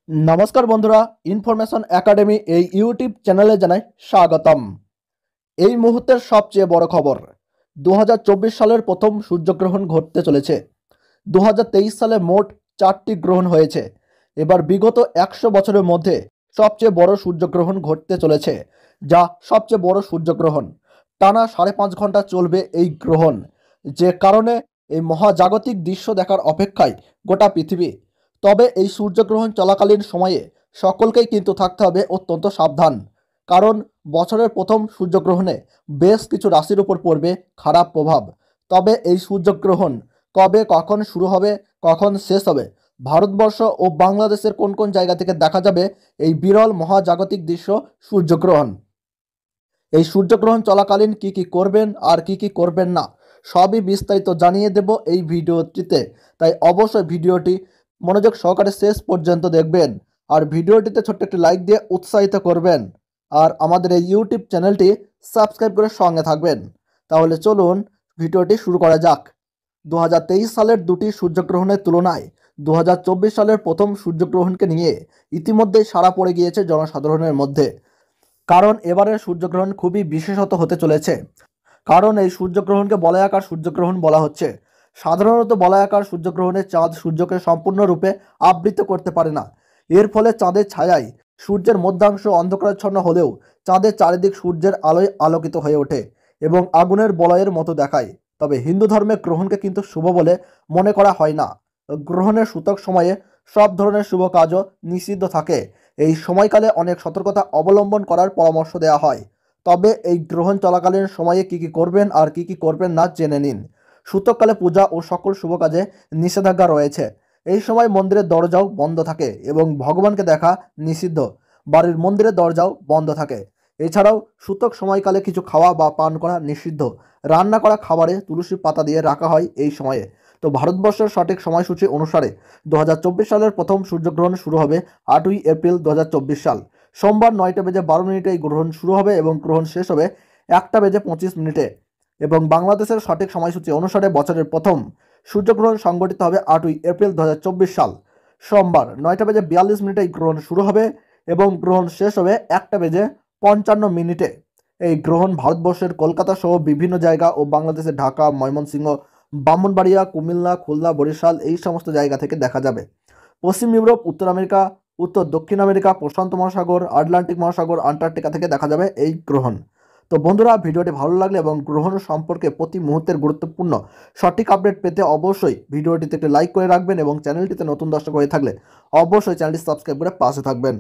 नमस्कार बंधुरा information academy YouTube चैनले Janai स्वागतम। এই মুহূর্তের সবচেয়ে বড় খবর 2024 সালের প্রথম সূর্যগ্রহণ ঘটতে চলেছে। 2023 সালে মোট 4টি গ্রহণ হয়েছে। এবার বিগত 100 বছরের মধ্যে সবচেয়ে বড় সূর্যগ্রহণ ঘটতে চলেছে, যা সবচেয়ে বড় সূর্যগ্রহণ। টানা 5.5 ঘন্টা চলবে এই গ্রহণ, যে কারণে এই মহাজাগতিক দৃশ্য দেখার অপেক্ষায় গোটা পৃথিবী। তবে এই সূর্যগ্রহণ চলাকালীন সময়ে সকলকেই কিন্তু থাকতে হবে অত্যন্ত সাবধান, কারণ বছরের প্রথম সূর্যগ্রহণে বেশ কিছু রাশির উপর পড়বে খারাপ প্রভাব। তবে এই সূর্যগ্রহণ কবে কখন শুরু হবে, কখন শেষ হবে, ভারতবর্ষ ও বাংলাদেশের কোন কোন জায়গা থেকে দেখা যাবে এই বিরল মহাজাগতিক দৃশ্য সূর্যগ্রহণ, এই সূর্যগ্রহণ চলাকালীন কি কি করবেন আর কি কি করবেন না, সবই বিস্তারিত জানিয়ে দেব এই ভিডিওটিতে। তাই অবশ্যই ভিডিওটি মনোযোগ সহকারে শেষ পর্যন্ত দেখবেন আর ভিডিওটিতে ছোট্ট একটি লাইক দিয়ে উৎসাহিত করবেন আর আমাদের এই ইউটিউব চ্যানেলটি সাবস্ক্রাইব করে সঙ্গে থাকবেন। তাহলে চলুন ভিডিওটি শুরু করা যাক। 2023 সালের দুটি সূর্যগ্রহণের তুলনায় 2024 সালের প্রথম সূর্যগ্রহণকে নিয়ে ইতিমধ্যেই সাড়া পড়ে গিয়েছে জনসাধারণের মধ্যে, কারণ এবারের সূর্যগ্রহণ খুবই বিশেষত হতে চলেছে। কারণ এই সূর্যগ্রহণকে বলয়াকার সূর্যগ্রহণ বলা হচ্ছে। সাধারণত বলয়াকার সূর্যগ্রহণে চাঁদ সূর্যকে সম্পূর্ণরূপে আবৃত করতে পারে না। এর ফলে চাঁদের ছায়ায় সূর্যের মধ্যাংশ অন্ধকারাচ্ছন্ন হলেও চাঁদের চারিদিক সূর্যের আলোয় আলোকিত হয়ে ওঠে এবং আগুনের বলয়ের মতো দেখায়। তবে হিন্দু ধর্মে গ্রহণকে কিন্তু শুভ বলে মনে করা হয় না। গ্রহণের সূতক সময়ে সব ধরনের শুভ কাজও নিষিদ্ধ থাকে। এই সময়কালে অনেক সতর্কতা অবলম্বন করার পরামর্শ দেওয়া হয়। তবে এই গ্রহণ চলাকালীন সময়ে কি কি করবেন আর কি কি করবেন না জেনে নিন। সূতককালে পূজা ও সকল শুভ কাজে নিষেধাজ্ঞা রয়েছে। এই সময় মন্দিরের দরজাও বন্ধ থাকে এবং ভগবানকে দেখা নিষিদ্ধ। বাড়ির মন্দিরের দরজাও বন্ধ থাকে। এছাড়াও সূতক সময়কালে কিছু খাওয়া বা পান করা নিষিদ্ধ। রান্না করা খাবারে তুলসী পাতা দিয়ে রাখা হয় এই সময়ে। তো ভারতবর্ষের সঠিক সময়সূচি অনুসারে 2024 সালের প্রথম সূর্যগ্রহণ শুরু হবে 8ই এপ্রিল 2024 সাল সোমবার 9:12 এই গ্রহণ শুরু হবে এবং গ্রহণ শেষ হবে 1:25 এবং বাংলাদেশের সঠিক সময়সূচি অনুসারে বছরের প্রথম সূর্যগ্রহণ সংঘটিত হবে 8ই এপ্রিল 2024 সাল সোমবার 9:42 এই গ্রহণ শুরু হবে এবং গ্রহণ শেষ হবে 1:55। এই গ্রহণ ভারতবর্ষের কলকাতা সহ বিভিন্ন জায়গা ও বাংলাদেশের ঢাকা, ময়মনসিংহ, ব্রাহ্মণবাড়িয়া, কুমিল্লা, খুলনা, বরিশাল এই সমস্ত জায়গা থেকে দেখা যাবে। পশ্চিম ইউরোপ, উত্তর আমেরিকা, উত্তর দক্ষিণ আমেরিকা, প্রশান্ত মহাসাগর, আটলান্টিক মহাসাগর, আন্টার্কটিকা থেকে দেখা যাবে এই গ্রহণ। তো বন্ধুরা, ভিডিওটি ভালো লাগলে এবং গ্রহণ সম্পর্কে প্রতি মুহূর্তের গুরুত্বপূর্ণ সঠিক আপডেট পেতে অবশ্যই ভিডিওটিতে একটি লাইক করে রাখবেন এবং চ্যানেলটিতে নতুন দর্শক হয়ে থাকলে অবশ্যই চ্যানেলটি সাবস্ক্রাইব করে পাশে থাকবেন।